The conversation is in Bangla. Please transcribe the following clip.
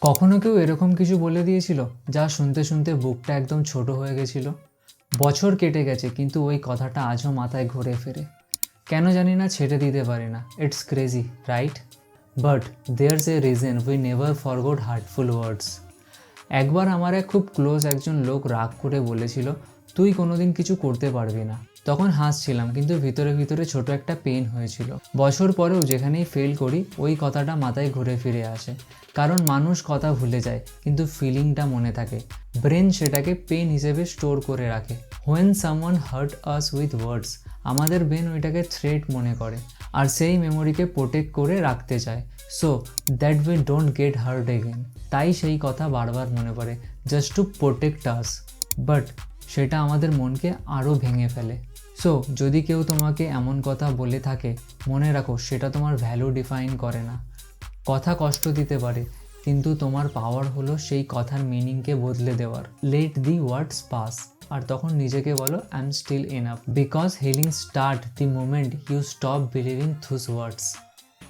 কখনো কেউ এরকম কিছু বলে দিয়েছিল যা শুনতে শুনতে বুকটা একদম ছোট হয়ে গেছিল? বছর কেটে গেছে কিন্তু ওই কথাটা আজও মাথায় ঘুরে ফেরে। কেন জানি না ছেড়ে দিতে পারি না। It's crazy, right? But there's a reason we never forgot hurtful words. একবার আমার এক খুব ক্লোজ একজন লোক রাগ করে বলেছিল, তুই কোনোদিন কিছু করতে পারবি না। তখন হাসছিলাম, কিন্তু ভিতরে ভিতরে ছোট একটা পেন হয়েছিল। বছর পরেও যেখানেই ফেল করি ওই কথাটা মাথায় ঘুরে ফিরে আসে। কারণ মানুষ কথা ভুলে যায় কিন্তু ফিলিংটা মনে থাকে। ব্রেন সেটাকে পেন হিসেবে স্টোর করে রাখে। When someone heart us with words, আমাদের ব্রেন ওইটাকে থ্রেট মনে করে আর সেই মেমোরিকে প্রোটেক্ট করে রাখতে চায়, so that we don't get heart again. তাই সেই কথা বারবার মনে পড়ে, just to protect us. But সেটা আমাদের মনকে আরও ভেঙে ফেলে। সো যদি কেউ তোমাকে এমন কথা বলে থাকে, মনে রাখো সেটা তোমার ভ্যালু ডিফাইন করে না। কথা কষ্ট দিতে পারে, কিন্তু তোমার পাওয়ার হলো সেই কথার মিনিংকে বদলে দেওয়ার। লেট দি ওয়ার্ডস পাস। আর তখন নিজেকে বলো, I am still enough, because healing start the moment you stop believing those words.